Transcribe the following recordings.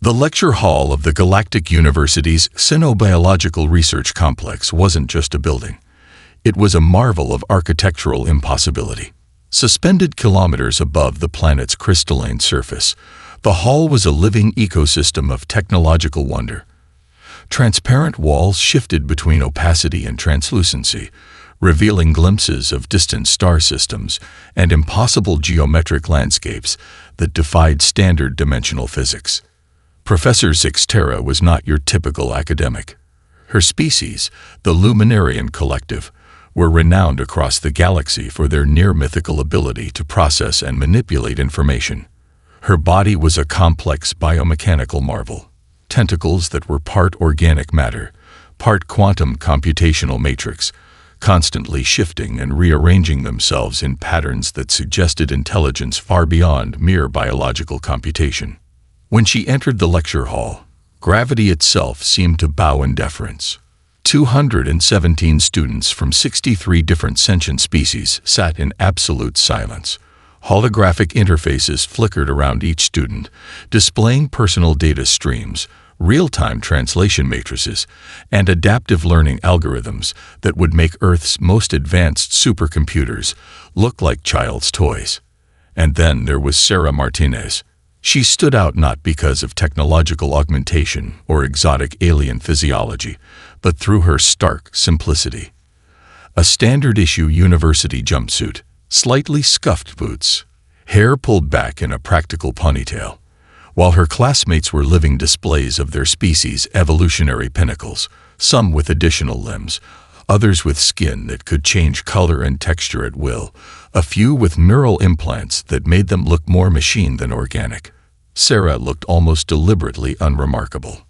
The lecture hall of the Galactic University's Xenobiological Research Complex wasn't just a building. It was a marvel of architectural impossibility. Suspended kilometers above the planet's crystalline surface, the hall was a living ecosystem of technological wonder. Transparent walls shifted between opacity and translucency, revealing glimpses of distant star systems and impossible geometric landscapes that defied standard dimensional physics. Professor Zixtera was not your typical academic. Her species, the Luminarian Collective, were renowned across the galaxy for their near-mythical ability to process and manipulate information. Her body was a complex biomechanical marvel, tentacles that were part organic matter, part quantum computational matrix, constantly shifting and rearranging themselves in patterns that suggested intelligence far beyond mere biological computation. When she entered the lecture hall, gravity itself seemed to bow in deference. 217 students from 63 different sentient species sat in absolute silence. Holographic interfaces flickered around each student, displaying personal data streams, real-time translation matrices, and adaptive learning algorithms that would make Earth's most advanced supercomputers look like child's toys. And then there was Sarah Martinez. She stood out not because of technological augmentation or exotic alien physiology, but through her stark simplicity. A standard-issue university jumpsuit, slightly scuffed boots, hair pulled back in a practical ponytail, while her classmates were living displays of their species' evolutionary pinnacles, some with additional limbs, others with skin that could change color and texture at will, a few with neural implants that made them look more machine than organic. Sarah looked almost deliberately unremarkable.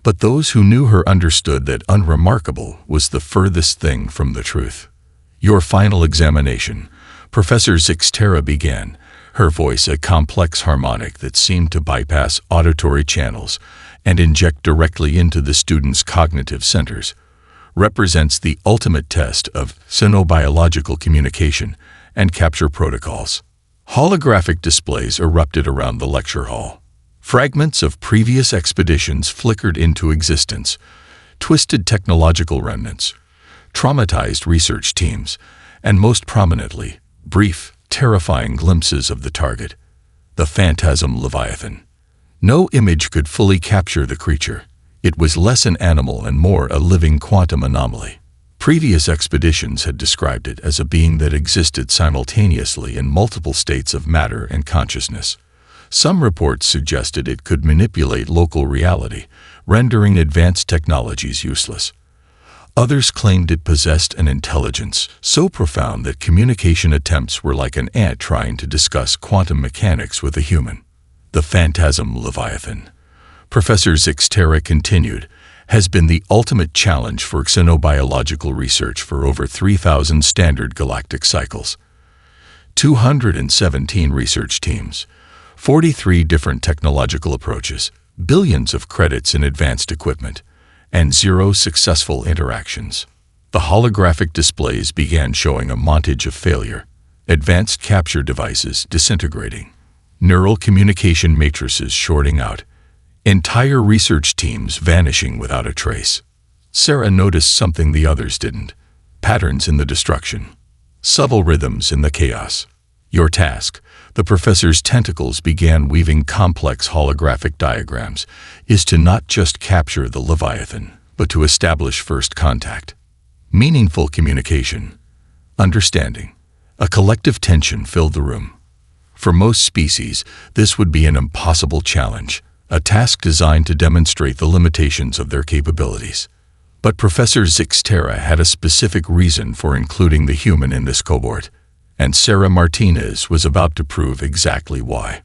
But those who knew her understood that unremarkable was the furthest thing from the truth. "Your final examination," Professor Zixtera began, her voice a complex harmonic that seemed to bypass auditory channels and inject directly into the students' cognitive centers, "represents the ultimate test of xenobiological communication and capture protocols." Holographic displays erupted around the lecture hall. Fragments of previous expeditions flickered into existence, twisted technological remnants, traumatized research teams, and most prominently, brief, terrifying glimpses of the target, the phantasm Leviathan. No image could fully capture the creature. It was less an animal and more a living quantum anomaly. Previous expeditions had described it as a being that existed simultaneously in multiple states of matter and consciousness. Some reports suggested it could manipulate local reality, rendering advanced technologies useless. Others claimed it possessed an intelligence so profound that communication attempts were like an ant trying to discuss quantum mechanics with a human. The phantasm Leviathan, Professor Zixtera continued, has been the ultimate challenge for xenobiological research for over 3,000 standard galactic cycles. 217 research teams, 43 different technological approaches, billions of credits in advanced equipment, and 0 successful interactions. The holographic displays began showing a montage of failure, advanced capture devices disintegrating, neural communication matrices shorting out, entire research teams vanishing without a trace. Sarah noticed something the others didn't: patterns in the destruction, subtle rhythms in the chaos. "Your task," the professor's tentacles began weaving complex holographic diagrams, "is to not just capture the Leviathan, but to establish first contact. Meaningful communication. Understanding." A collective tension filled the room. For most species, this would be an impossible challenge, a task designed to demonstrate the limitations of their capabilities. But Professor Zixtera had a specific reason for including the human in this cohort, and Sarah Martinez was about to prove exactly why.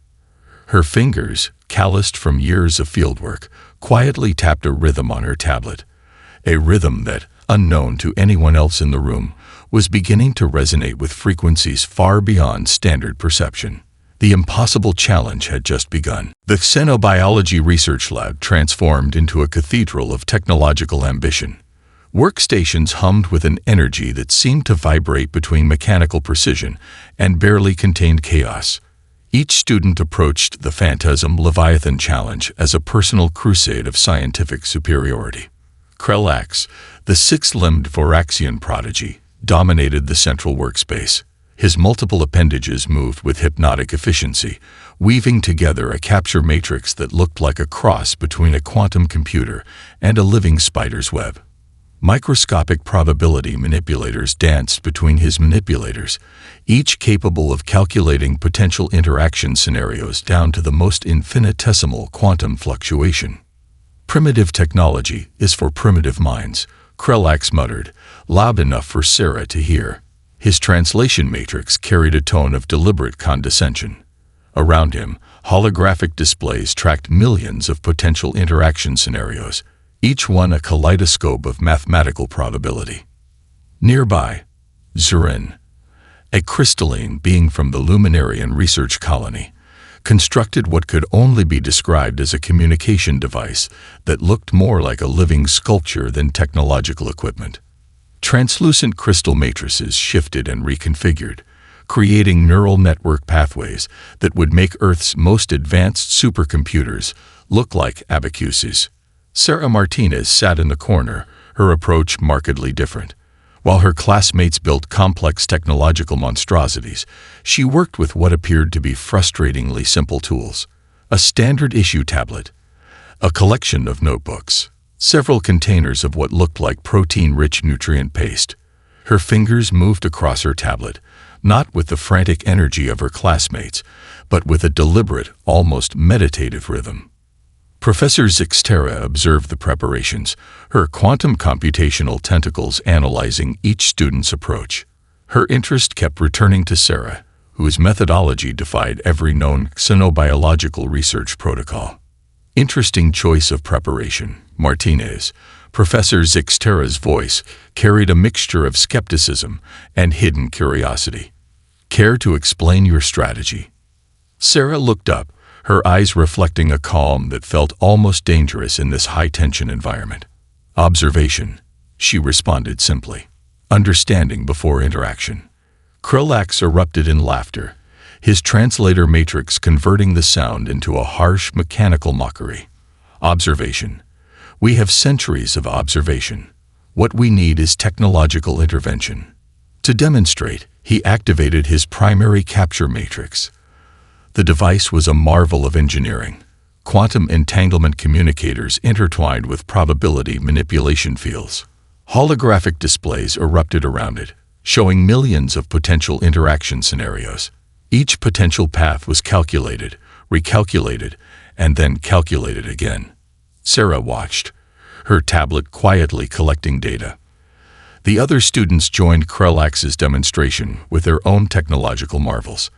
Her fingers, calloused from years of fieldwork, quietly tapped a rhythm on her tablet, a rhythm that, unknown to anyone else in the room, was beginning to resonate with frequencies far beyond standard perception. The impossible challenge had just begun. The Xenobiology Research Lab transformed into a cathedral of technological ambition. Workstations hummed with an energy that seemed to vibrate between mechanical precision and barely contained chaos. Each student approached the Phantasm Leviathan challenge as a personal crusade of scientific superiority. Krelax, the six-limbed Voraxian prodigy, dominated the central workspace. His multiple appendages moved with hypnotic efficiency, weaving together a capture matrix that looked like a cross between a quantum computer and a living spider's web. Microscopic probability manipulators danced between his manipulators, each capable of calculating potential interaction scenarios down to the most infinitesimal quantum fluctuation. Primitive technology is for primitive minds, Krelax muttered, loud enough for Sarah to hear. His translation matrix carried a tone of deliberate condescension. Around him, holographic displays tracked millions of potential interaction scenarios, each one a kaleidoscope of mathematical probability. Nearby, Zurin, a crystalline being from the Luminarian research colony, constructed what could only be described as a communication device that looked more like a living sculpture than technological equipment. Translucent crystal matrices shifted and reconfigured, creating neural network pathways that would make Earth's most advanced supercomputers look like abacuses. Sarah Martinez sat in the corner, her approach markedly different. While her classmates built complex technological monstrosities, she worked with what appeared to be frustratingly simple tools. A standard-issue tablet, a collection of notebooks, several containers of what looked like protein-rich nutrient paste. Her fingers moved across her tablet, not with the frantic energy of her classmates, but with a deliberate, almost meditative rhythm. Professor Zixtera observed the preparations, her quantum computational tentacles analyzing each student's approach. Her interest kept returning to Sarah, whose methodology defied every known xenobiological research protocol. Interesting choice of preparation, Martinez. Professor Zixtera's voice carried a mixture of skepticism and hidden curiosity. Care to explain your strategy? Sarah looked up, her eyes reflecting a calm that felt almost dangerous in this high-tension environment. Observation, she responded simply. Understanding before interaction. Krelax erupted in laughter, his translator matrix converting the sound into a harsh mechanical mockery. Observation. We have centuries of observation. What we need is technological intervention. To demonstrate, he activated his primary capture matrix. The device was a marvel of engineering. Quantum entanglement communicators intertwined with probability manipulation fields. Holographic displays erupted around it, showing millions of potential interaction scenarios. Each potential path was calculated, recalculated, and then calculated again. Sarah watched, her tablet quietly collecting data. The other students joined Krelax's demonstration with their own technological marvels.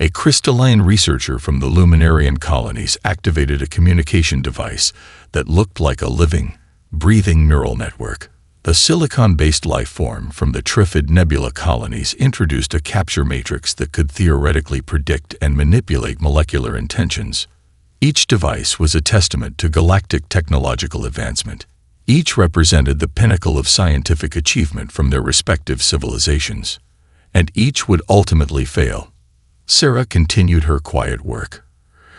A crystalline researcher from the Luminarian colonies activated a communication device that looked like a living, breathing neural network. The silicon-based life form from the Trifid Nebula colonies introduced a capture matrix that could theoretically predict and manipulate molecular intentions. Each device was a testament to galactic technological advancement. Each represented the pinnacle of scientific achievement from their respective civilizations. And each would ultimately fail. Sarah continued her quiet work.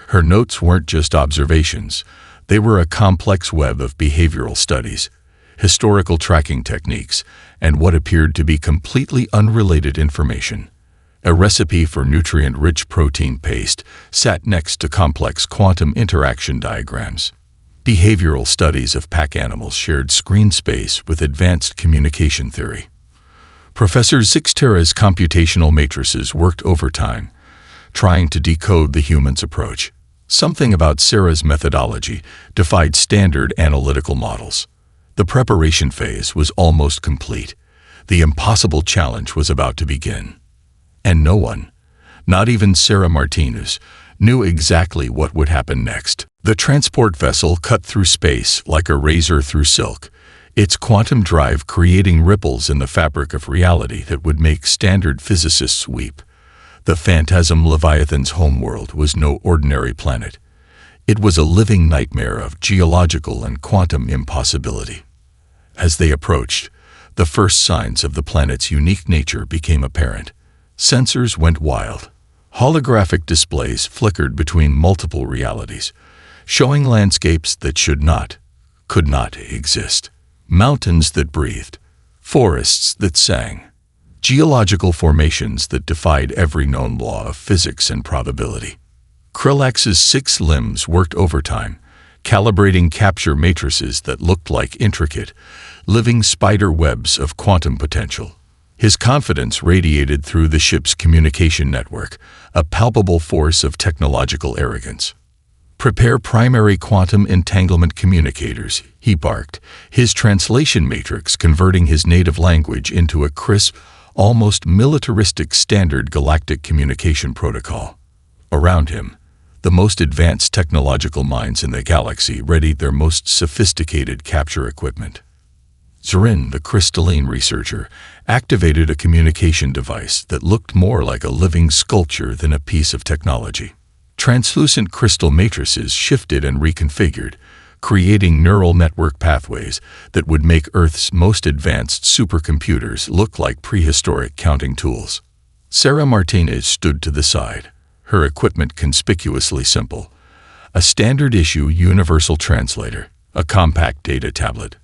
Her notes weren't just observations, they were a complex web of behavioral studies, historical tracking techniques, and what appeared to be completely unrelated information. A recipe for nutrient-rich protein paste sat next to complex quantum interaction diagrams. Behavioral studies of pack animals shared screen space with advanced communication theory. Professor Zixtera's computational matrices worked overtime, trying to decode the human's approach. Something about Sarah's methodology defied standard analytical models. The preparation phase was almost complete. The impossible challenge was about to begin. And no one, not even Sarah Martinez, knew exactly what would happen next. The transport vessel cut through space like a razor through silk, its quantum drive creating ripples in the fabric of reality that would make standard physicists weep. The Phantasm Leviathan's homeworld was no ordinary planet. It was a living nightmare of geological and quantum impossibility. As they approached, the first signs of the planet's unique nature became apparent. Sensors went wild. Holographic displays flickered between multiple realities, showing landscapes that could not exist. Mountains that breathed, forests that sang, geological formations that defied every known law of physics and probability. Krillax's 6 limbs worked overtime, calibrating capture matrices that looked like intricate, living spider webs of quantum potential. His confidence radiated through the ship's communication network, a palpable force of technological arrogance. "Prepare primary quantum entanglement communicators," he barked, his translation matrix converting his native language into a crisp, almost militaristic standard galactic communication protocol. Around him, the most advanced technological minds in the galaxy readied their most sophisticated capture equipment. Zorin, the crystalline researcher, activated a communication device that looked more like a living sculpture than a piece of technology. Translucent crystal matrices shifted and reconfigured, creating neural network pathways that would make Earth's most advanced supercomputers look like prehistoric counting tools. Sarah Martinez stood to the side, her equipment conspicuously simple: a standard-issue universal translator, a compact data tablet,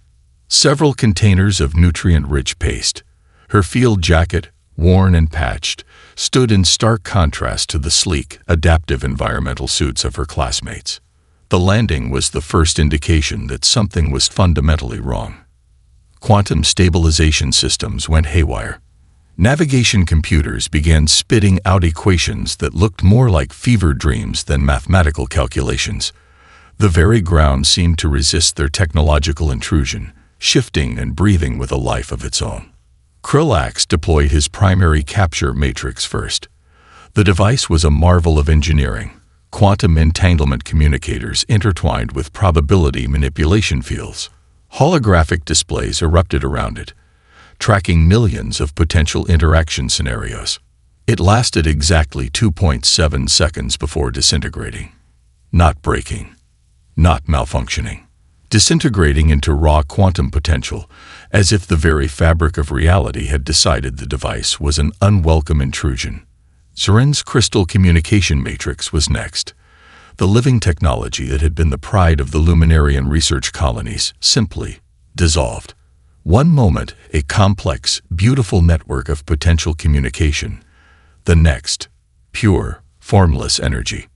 several containers of nutrient-rich paste. Her field jacket, worn and patched, stood in stark contrast to the sleek, adaptive environmental suits of her classmates. The landing was the first indication that something was fundamentally wrong. Quantum stabilization systems went haywire. Navigation computers began spitting out equations that looked more like fever dreams than mathematical calculations. The very ground seemed to resist their technological intrusion, shifting and breathing with a life of its own. Krillax deployed his primary capture matrix first. The device was a marvel of engineering, quantum entanglement communicators intertwined with probability manipulation fields. Holographic displays erupted around it, tracking millions of potential interaction scenarios. It lasted exactly 2.7 seconds before disintegrating. Not breaking, not malfunctioning. Disintegrating into raw quantum potential, as if the very fabric of reality had decided the device was an unwelcome intrusion. Zorin's crystal communication matrix was next. The living technology that had been the pride of the Luminarian research colonies simply dissolved. One moment, a complex, beautiful network of potential communication. The next, pure, formless energy.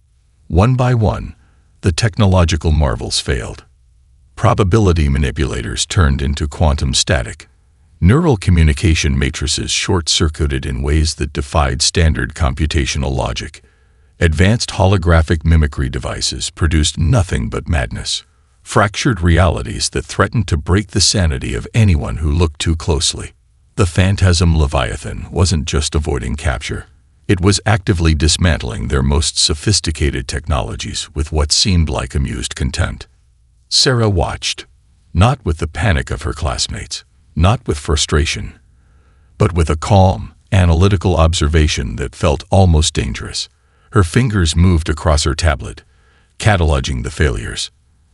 One by one, the technological marvels failed. Probability manipulators turned into quantum static. Neural communication matrices short-circuited in ways that defied standard computational logic. Advanced holographic mimicry devices produced nothing but madness. Fractured realities that threatened to break the sanity of anyone who looked too closely. The phantasm Leviathan wasn't just avoiding capture. It was actively dismantling their most sophisticated technologies with what seemed like amused contempt. Sarah watched, not with the panic of her classmates, not with frustration, but with a calm, analytical observation that felt almost dangerous. Her fingers moved across her tablet, cataloging the failures,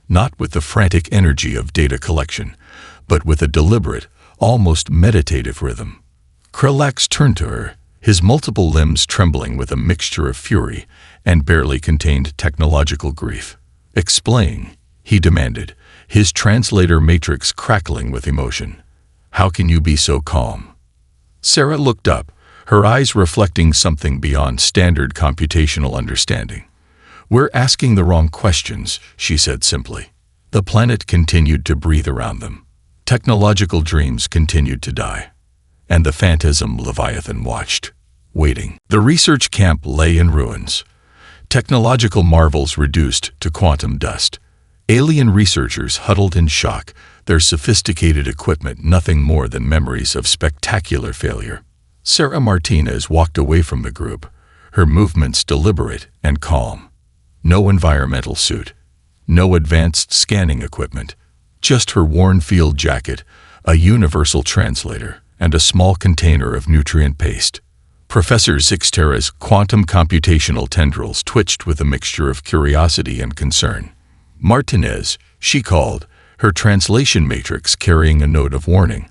not with the frantic energy of data collection, but with a deliberate, almost meditative rhythm. Krillax turned to her, his multiple limbs trembling with a mixture of fury and barely contained technological grief. "Explain," he demanded, his translator matrix crackling with emotion. "How can you be so calm?" Sarah looked up, her eyes reflecting something beyond standard computational understanding. "We're asking the wrong questions," she said simply. The planet continued to breathe around them. Technological dreams continued to die. And the phantasm Leviathan watched, waiting. The research camp lay in ruins. Technological marvels reduced to quantum dust. Alien researchers huddled in shock, their sophisticated equipment nothing more than memories of spectacular failure. Sarah Martinez walked away from the group, her movements deliberate and calm. No environmental suit, no advanced scanning equipment, just her worn field jacket, a universal translator, and a small container of nutrient paste. Professor Zixtera's quantum computational tendrils twitched with a mixture of curiosity and concern. "Martinez," she called, her translation matrix carrying a note of warning.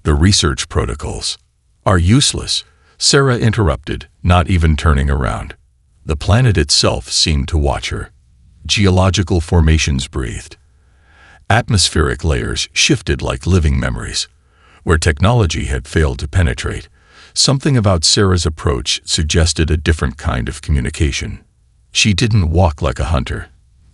"The research protocols are useless. Sarah interrupted, not even turning around. The planet itself seemed to watch her. Geological formations breathed. Atmospheric layers shifted like living memories. Where technology had failed to penetrate, something about Sarah's approach suggested a different kind of communication. She didn't walk like a hunter,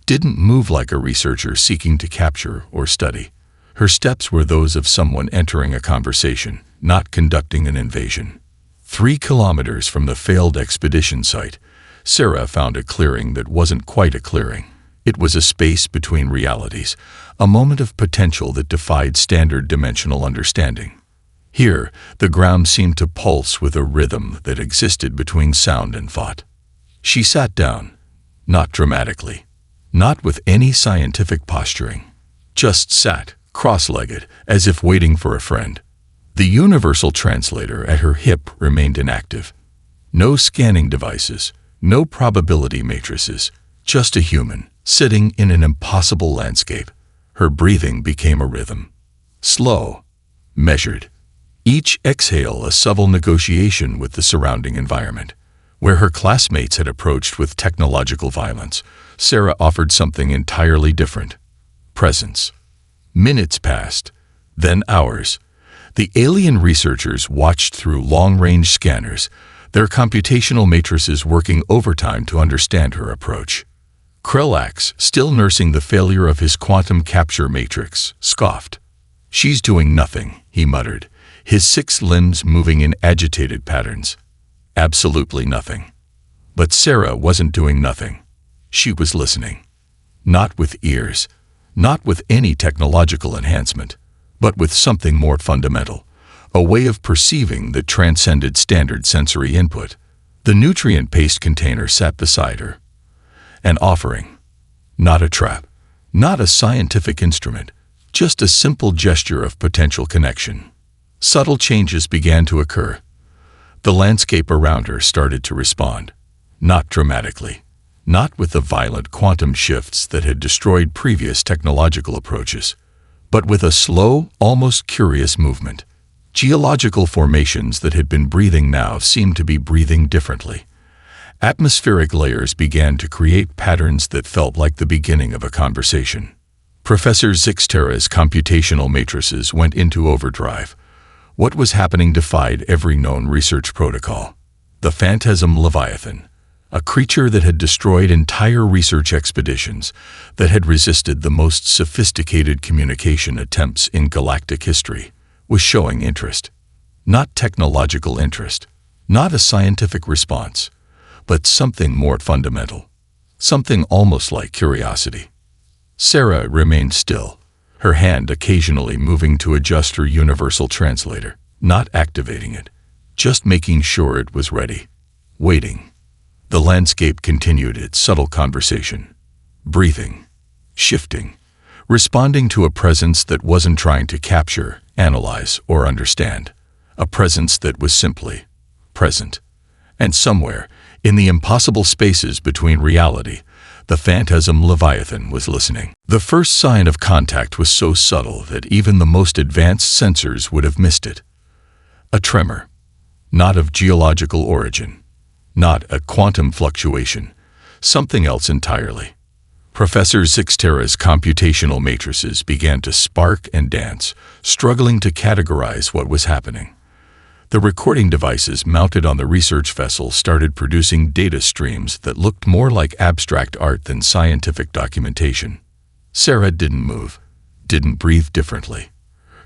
didn't move like a researcher seeking to capture or study. Her steps were those of someone entering a conversation, not conducting an invasion. 3 kilometers from the failed expedition site, Sarah found a clearing that wasn't quite a clearing. It was a space between realities, a moment of potential that defied standard dimensional understanding. Here, the ground seemed to pulse with a rhythm that existed between sound and thought. She sat down, not dramatically, not with any scientific posturing, just sat, cross-legged, as if waiting for a friend. The universal translator at her hip remained inactive. No scanning devices, no probability matrices, just a human, sitting in an impossible landscape. Her breathing became a rhythm. Slow, measured. Each exhale a subtle negotiation with the surrounding environment. Where her classmates had approached with technological violence, Sarah offered something entirely different. Presence. Minutes passed, then hours. The alien researchers watched through long-range scanners, their computational matrices working overtime to understand her approach. Krellax, still nursing the failure of his quantum capture matrix, scoffed. "She's doing nothing," he muttered, his 6 limbs moving in agitated patterns. Absolutely nothing. But Sarah wasn't doing nothing. She was listening. Not with ears, not with any technological enhancement, but with something more fundamental, a way of perceiving that transcended standard sensory input. The nutrient paste container sat beside her. An offering. Not a trap. Not a scientific instrument. Just a simple gesture of potential connection. Subtle changes began to occur. The landscape around her started to respond. Not dramatically. Not with the violent quantum shifts that had destroyed previous technological approaches, but with a slow, almost curious movement. Geological formations that had been breathing now seemed to be breathing differently. Atmospheric layers began to create patterns that felt like the beginning of a conversation. Professor Zixtera's computational matrices went into overdrive. What was happening defied every known research protocol. The phantasm Leviathan, a creature that had destroyed entire research expeditions, that had resisted the most sophisticated communication attempts in galactic history, was showing interest. Not technological interest, not a scientific response, but something more fundamental, something almost like curiosity. Sarah remained still, her hand occasionally moving to adjust her universal translator, not activating it, just making sure it was ready, waiting. The landscape continued its subtle conversation, breathing, shifting, responding to a presence that wasn't trying to capture, analyze, or understand, a presence that was simply present. And somewhere, in the impossible spaces between reality, the phantasm Leviathan was listening. The first sign of contact was so subtle that even the most advanced sensors would have missed it. A tremor, not of geological origin, not a quantum fluctuation, something else entirely. Professor Zixtera's computational matrices began to spark and dance, struggling to categorize what was happening. The recording devices mounted on the research vessel started producing data streams that looked more like abstract art than scientific documentation. Sarah didn't move, didn't breathe differently.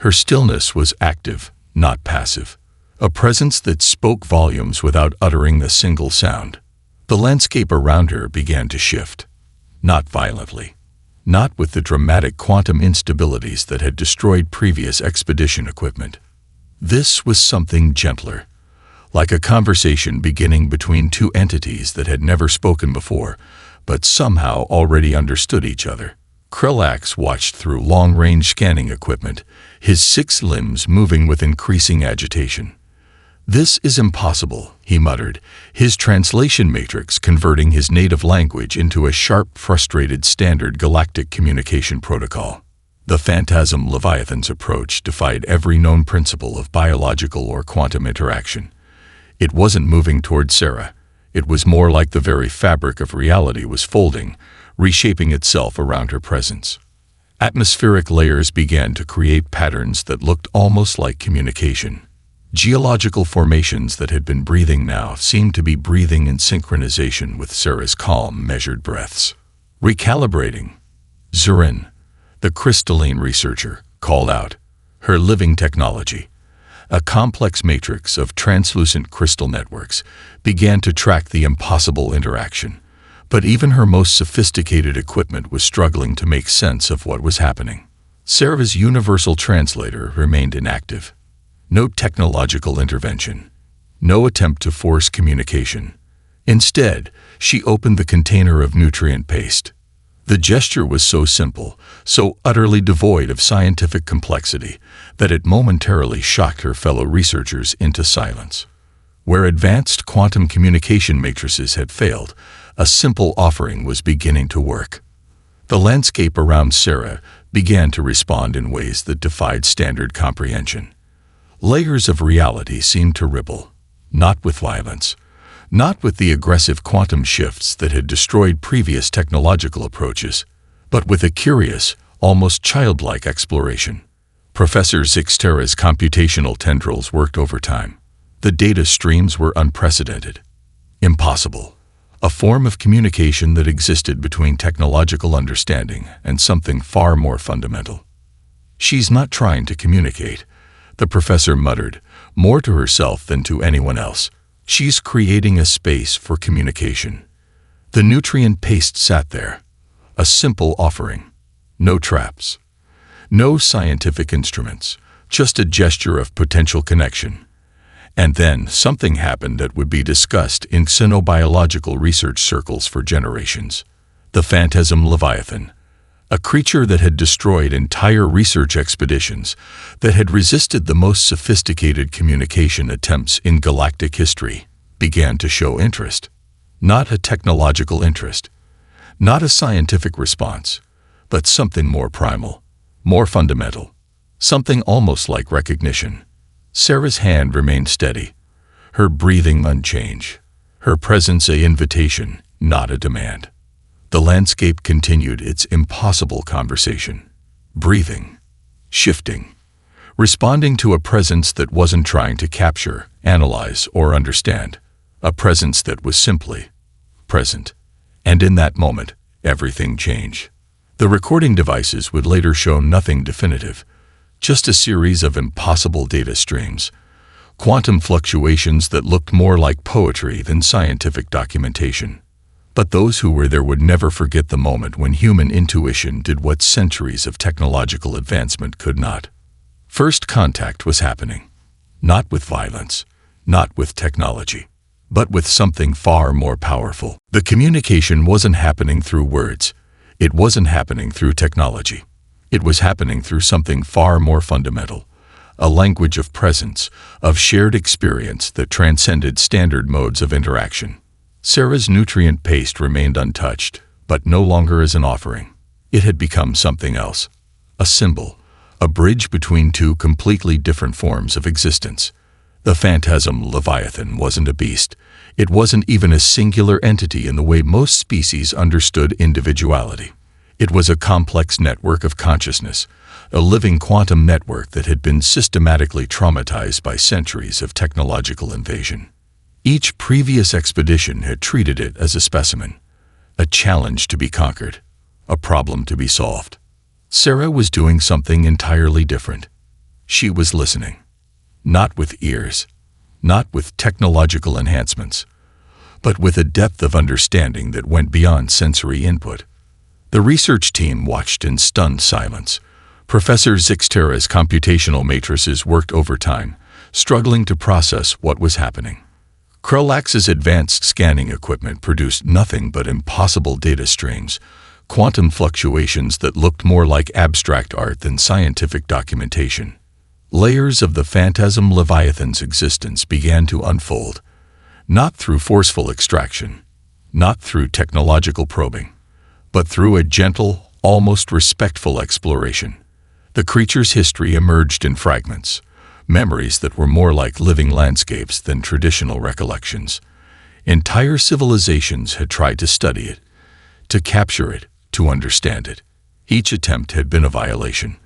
Her stillness was active, not passive, a presence that spoke volumes without uttering a single sound. The landscape around her began to shift, not violently, not with the dramatic quantum instabilities that had destroyed previous expedition equipment. This was something gentler, like a conversation beginning between 2 entities that had never spoken before, but somehow already understood each other. Krellax watched through long-range scanning equipment, his 6 limbs moving with increasing agitation. "This is impossible," he muttered, his translation matrix converting his native language into a sharp, frustrated standard galactic communication protocol. The phantasm Leviathan's approach defied every known principle of biological or quantum interaction. It wasn't moving toward Sarah. It was more like the very fabric of reality was folding, reshaping itself around her presence. Atmospheric layers began to create patterns that looked almost like communication. Geological formations that had been breathing now seemed to be breathing in synchronization with Sarah's calm, measured breaths. Recalibrating. Zurin, the crystalline researcher, called out. Her living technology, a complex matrix of translucent crystal networks, began to track the impossible interaction. But even her most sophisticated equipment was struggling to make sense of what was happening. Sarah's universal translator remained inactive. No technological intervention. No attempt to force communication. Instead, she opened the container of nutrient paste. The gesture was so simple, so utterly devoid of scientific complexity, that it momentarily shocked her fellow researchers into silence. Where advanced quantum communication matrices had failed, a simple offering was beginning to work. The landscape around Sarah began to respond in ways that defied standard comprehension. Layers of reality seemed to ripple, not with violence, not with the aggressive quantum shifts that had destroyed previous technological approaches, but with a curious, almost childlike exploration. Professor Zixtera's computational tendrils worked overtime. The data streams were unprecedented. Impossible. A form of communication that existed between technological understanding and something far more fundamental. "She's not trying to communicate," the professor muttered, more to herself than to anyone else. "She's creating a space for communication." The nutrient paste sat there, a simple offering. No traps. No scientific instruments, just a gesture of potential connection. And then something happened that would be discussed in xenobiological research circles for generations. The phantasm Leviathan, a creature that had destroyed entire research expeditions, that had resisted the most sophisticated communication attempts in galactic history, began to show interest. Not a technological interest, not a scientific response, but something more primal, more fundamental, something almost like recognition. Sarah's hand remained steady, her breathing unchanged, her presence an invitation, not a demand. The landscape continued its impossible conversation, breathing, shifting, responding to a presence that wasn't trying to capture, analyze, or understand, a presence that was simply present. And in that moment, everything changed. The recording devices would later show nothing definitive, just a series of impossible data streams, quantum fluctuations that looked more like poetry than scientific documentation. But those who were there would never forget the moment when human intuition did what centuries of technological advancement could not. First contact was happening, not with violence, not with technology, but with something far more powerful. The communication wasn't happening through words. It wasn't happening through technology. It was happening through something far more fundamental, a language of presence, of shared experience that transcended standard modes of interaction. Sarah's nutrient paste remained untouched, but no longer as an offering. It had become something else, a symbol, a bridge between two completely different forms of existence. The phantasm Leviathan wasn't a beast. It wasn't even a singular entity in the way most species understood individuality. It was a complex network of consciousness, a living quantum network that had been systematically traumatized by centuries of technological invasion. Each previous expedition had treated it as a specimen, a challenge to be conquered, a problem to be solved. Sarah was doing something entirely different. She was listening, not with ears, not with technological enhancements, but with a depth of understanding that went beyond sensory input. The research team watched in stunned silence. Professor Zixtera's computational matrices worked overtime, struggling to process what was happening. Krulax's advanced scanning equipment produced nothing but impossible data streams, quantum fluctuations that looked more like abstract art than scientific documentation. Layers of the phantasm Leviathan's existence began to unfold, not through forceful extraction, not through technological probing, but through a gentle, almost respectful exploration. The creature's history emerged in fragments, memories that were more like living landscapes than traditional recollections. Entire civilizations had tried to study it, to capture it, to understand it. Each attempt had been a violation,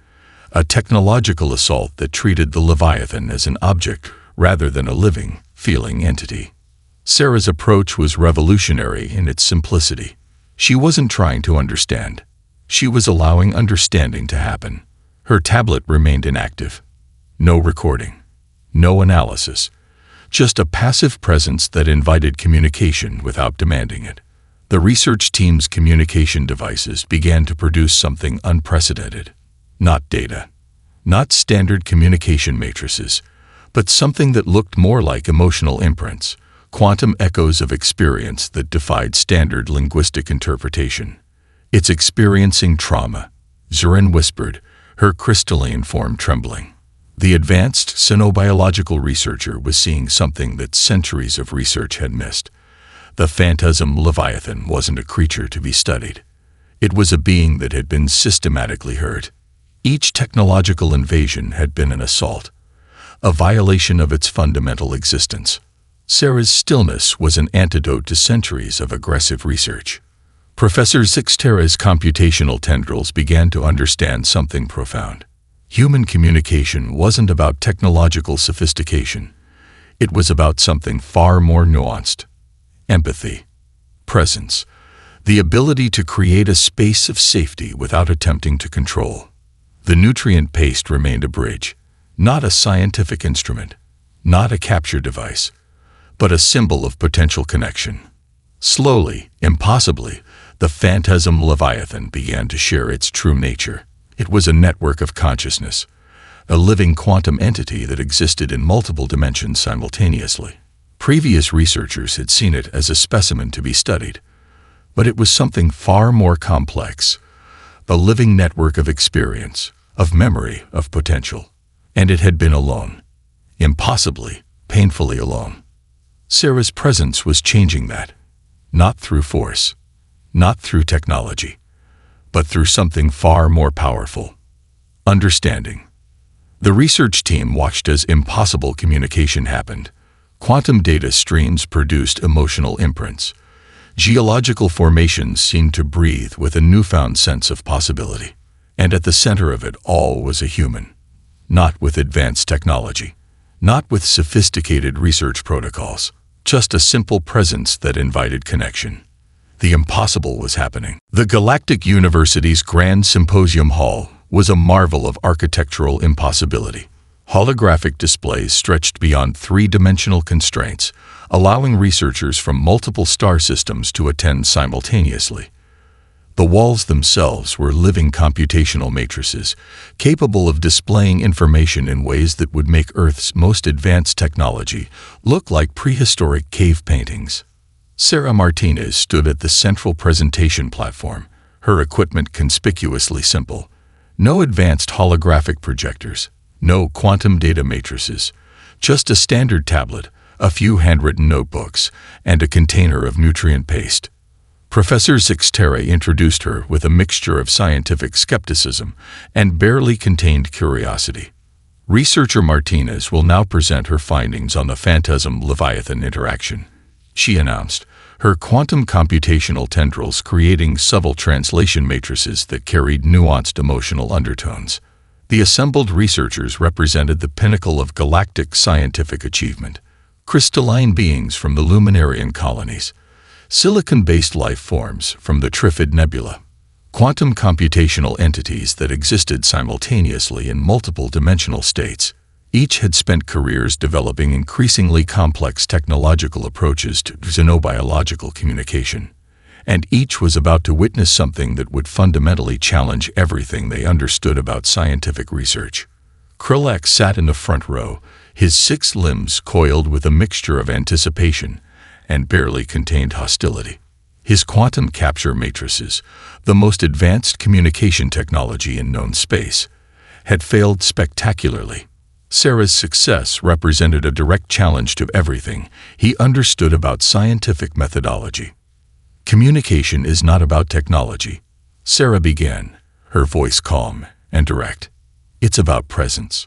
a technological assault that treated the Leviathan as an object rather than a living, feeling entity. Sarah's approach was revolutionary in its simplicity. She wasn't trying to understand. She was allowing understanding to happen. Her tablet remained inactive. No recording, no analysis, just a passive presence that invited communication without demanding it. The research team's communication devices began to produce something unprecedented. Not data, not standard communication matrices, but something that looked more like emotional imprints, quantum echoes of experience that defied standard linguistic interpretation. "It's experiencing trauma," Zorin whispered, her crystalline form trembling. The advanced xenobiological researcher was seeing something that centuries of research had missed. The phantasm Leviathan wasn't a creature to be studied. It was a being that had been systematically hurt. Each technological invasion had been an assault, a violation of its fundamental existence. Sarah's stillness was an antidote to centuries of aggressive research. Professor Zixtera's computational tendrils began to understand something profound. Human communication wasn't about technological sophistication. It was about something far more nuanced. Empathy, presence, the ability to create a space of safety without attempting to control. The nutrient paste remained a bridge, not a scientific instrument, not a capture device, but a symbol of potential connection. Slowly, impossibly, the phantasm Leviathan began to share its true nature. It was a network of consciousness, a living quantum entity that existed in multiple dimensions simultaneously. Previous researchers had seen it as a specimen to be studied, but it was something far more complex, a living network of experience, of memory, of potential. And it had been alone, impossibly, painfully alone. Sarah's presence was changing that, not through force, not through technology, but through something far more powerful: understanding. The research team watched as impossible communication happened. Quantum data streams produced emotional imprints. Geological formations seemed to breathe with a newfound sense of possibility. And at the center of it all was a human, not with advanced technology, not with sophisticated research protocols, just a simple presence that invited connection. The impossible was happening. The Galactic University's Grand Symposium Hall was a marvel of architectural impossibility. Holographic displays stretched beyond three-dimensional constraints, allowing researchers from multiple star systems to attend simultaneously. The walls themselves were living computational matrices, capable of displaying information in ways that would make Earth's most advanced technology look like prehistoric cave paintings. Sarah Martinez stood at the central presentation platform, her equipment conspicuously simple. No advanced holographic projectors, no quantum data matrices, just a standard tablet, a few handwritten notebooks, and a container of nutrient paste. Professor Zixtera introduced her with a mixture of scientific skepticism and barely contained curiosity. Researcher Martinez will now present her findings on the phantasm-Leviathan interaction, she announced, her quantum computational tendrils creating subtle translation matrices that carried nuanced emotional undertones. The assembled researchers represented the pinnacle of galactic scientific achievement: crystalline beings from the Luminarian colonies, silicon-based life forms from the Trifid Nebula, quantum computational entities that existed simultaneously in multiple dimensional states. Each had spent careers developing increasingly complex technological approaches to xenobiological communication, and each was about to witness something that would fundamentally challenge everything they understood about scientific research. Krillak sat in the front row, his 6 limbs coiled with a mixture of anticipation and barely contained hostility. His quantum capture matrices, the most advanced communication technology in known space, had failed spectacularly. Sarah's success represented a direct challenge to everything he understood about scientific methodology. Communication is not about technology, Sarah began, her voice calm and direct. It's about presence.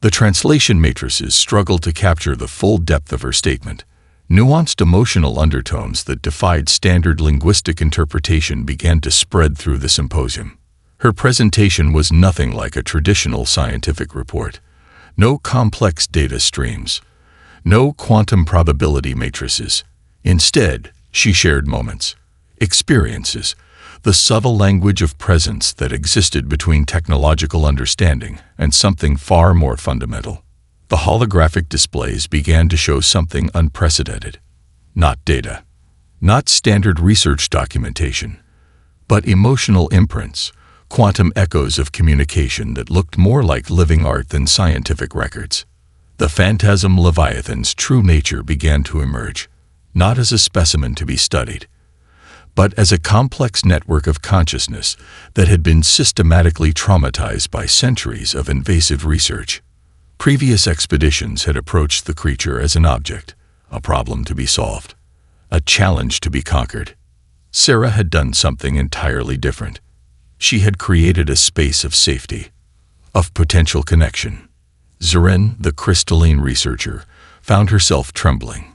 The translation matrices struggled to capture the full depth of her statement. Nuanced emotional undertones that defied standard linguistic interpretation began to spread through the symposium. Her presentation was nothing like a traditional scientific report. No complex data streams. No quantum probability matrices. Instead, she shared moments, experiences, the subtle language of presence that existed between technological understanding and something far more fundamental. The holographic displays began to show something unprecedented. Not data, not standard research documentation, but emotional imprints, quantum echoes of communication that looked more like living art than scientific records. The phantasm Leviathan's true nature began to emerge, not as a specimen to be studied, but as a complex network of consciousness that had been systematically traumatized by centuries of invasive research. Previous expeditions had approached the creature as an object, a problem to be solved, a challenge to be conquered. Sarah had done something entirely different. She had created a space of safety, of potential connection. Zorin, the crystalline researcher, found herself trembling.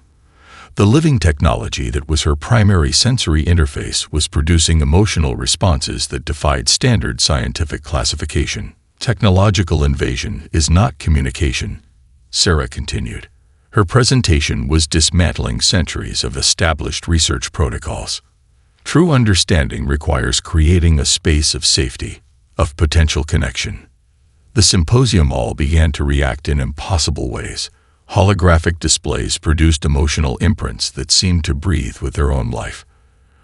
The living technology that was her primary sensory interface was producing emotional responses that defied standard scientific classification. Technological invasion is not communication, Sarah continued. Her presentation was dismantling centuries of established research protocols. True understanding requires creating a space of safety, of potential connection. The symposium hall began to react in impossible ways. Holographic displays produced emotional imprints that seemed to breathe with their own life.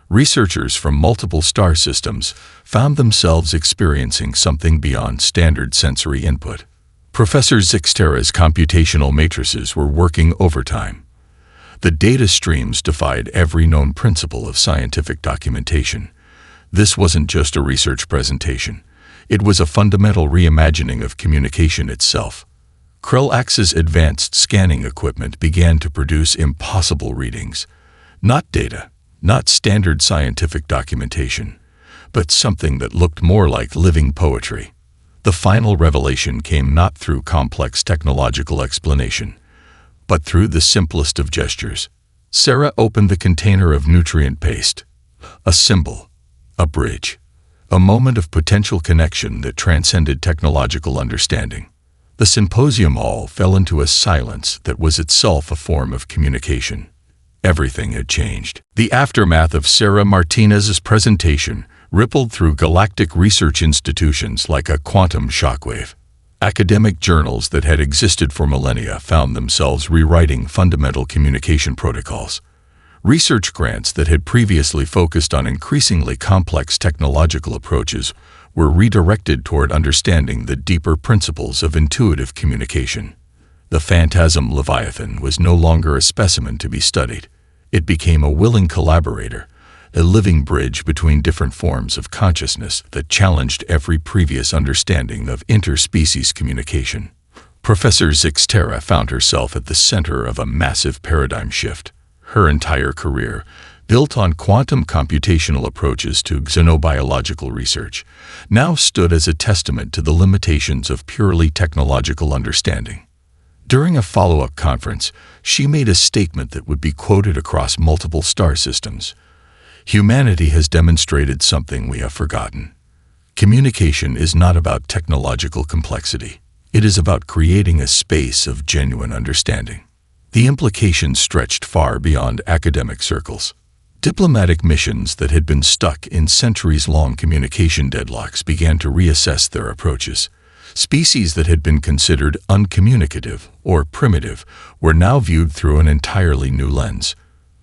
Researchers from multiple star systems found themselves experiencing something beyond standard sensory input. Professor Zixtera's computational matrices were working overtime. The data streams defied every known principle of scientific documentation. This wasn't just a research presentation. It was a fundamental reimagining of communication itself. Krell-Ax's advanced scanning equipment began to produce impossible readings. Not data, not standard scientific documentation, but something that looked more like living poetry. The final revelation came not through complex technological explanation, but through the simplest of gestures. Sarah opened the container of nutrient paste. A symbol, a bridge, a moment of potential connection that transcended technological understanding. The symposium hall fell into a silence that was itself a form of communication. Everything had changed. The aftermath of Sarah Martinez's presentation rippled through galactic research institutions like a quantum shockwave. Academic journals that had existed for millennia found themselves rewriting fundamental communication protocols. Research grants that had previously focused on increasingly complex technological approaches were redirected toward understanding the deeper principles of intuitive communication. The phantasm Leviathan was no longer a specimen to be studied. It became a willing collaborator, a living bridge between different forms of consciousness that challenged every previous understanding of interspecies communication. Professor Zixtera found herself at the center of a massive paradigm shift. Her entire career, built on quantum computational approaches to xenobiological research, now stood as a testament to the limitations of purely technological understanding. During a follow-up conference, she made a statement that would be quoted across multiple star systems. Humanity has demonstrated something we have forgotten. Communication is not about technological complexity. It is about creating a space of genuine understanding. The implications stretched far beyond academic circles. Diplomatic missions that had been stuck in centuries-long communication deadlocks began to reassess their approaches. Species that had been considered uncommunicative or primitive were now viewed through an entirely new lens.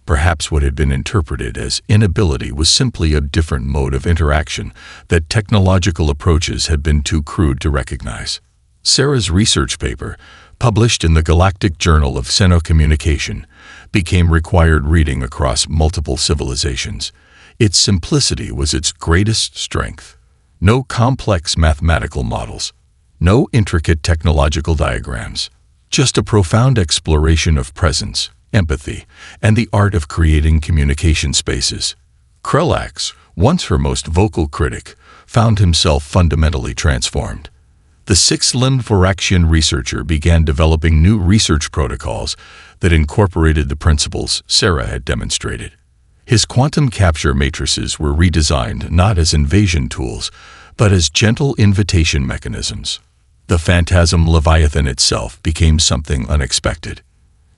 Perhaps what had been interpreted as inability was simply a different mode of interaction that technological approaches had been too crude to recognize. Sarah's research paper, published in the Galactic Journal of Xenocommunication, became required reading across multiple civilizations. Its simplicity was its greatest strength. No complex mathematical models, no intricate technological diagrams, just a profound exploration of presence, empathy, and the art of creating communication spaces. Krell-Ax, once her most vocal critic, found himself fundamentally transformed. The six-limbed Voraxian researcher began developing new research protocols that incorporated the principles Sarah had demonstrated. His quantum capture matrices were redesigned not as invasion tools, but as gentle invitation mechanisms. The phantasm Leviathan itself became something unexpected.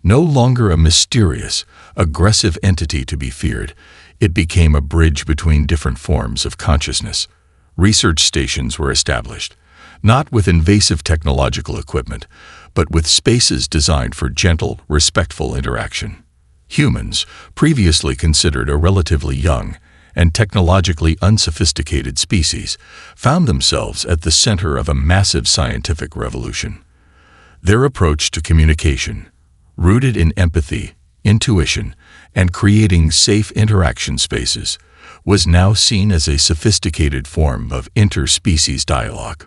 No longer a mysterious, aggressive entity to be feared, it became a bridge between different forms of consciousness. Research stations were established, not with invasive technological equipment, but with spaces designed for gentle, respectful interaction. Humans, previously considered a relatively young and technologically unsophisticated species, found themselves at the center of a massive scientific revolution. Their approach to communication, rooted in empathy, intuition, and creating safe interaction spaces, was now seen as a sophisticated form of interspecies dialogue.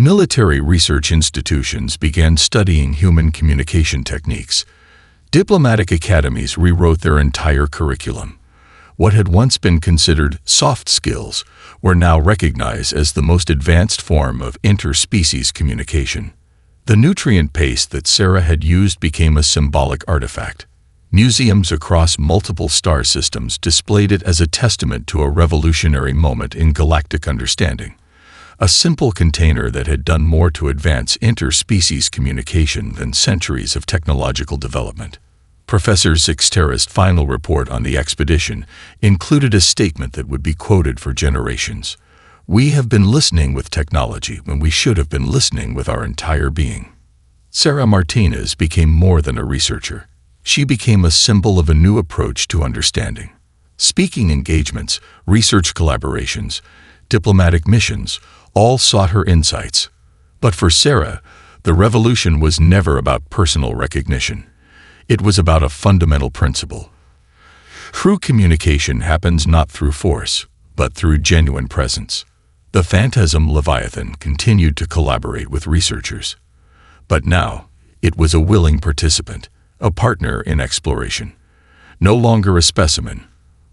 Military research institutions began studying human communication techniques. Diplomatic academies rewrote their entire curriculum. What had once been considered soft skills were now recognized as the most advanced form of interspecies communication. The nutrient paste that Sarah had used became a symbolic artifact. Museums across multiple star systems displayed it as a testament to a revolutionary moment in galactic understanding. A simple container that had done more to advance interspecies communication than centuries of technological development. Professor Zixtera's final report on the expedition included a statement that would be quoted for generations. "We have been listening with technology when we should have been listening with our entire being." Sarah Martinez became more than a researcher. She became a symbol of a new approach to understanding. Speaking engagements, research collaborations, diplomatic missions, all sought her insights. But for Sarah, the revolution was never about personal recognition. It was about a fundamental principle. True communication happens not through force, but through genuine presence. The phantasm Leviathan continued to collaborate with researchers. But now, it was a willing participant, a partner in exploration. No longer a specimen,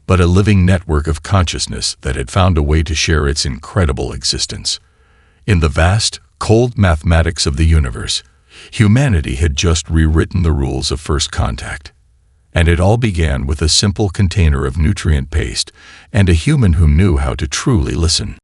but a living network of consciousness that had found a way to share its incredible existence. In the vast, cold mathematics of the universe, humanity had just rewritten the rules of first contact. And it all began with a simple container of nutrient paste and a human who knew how to truly listen.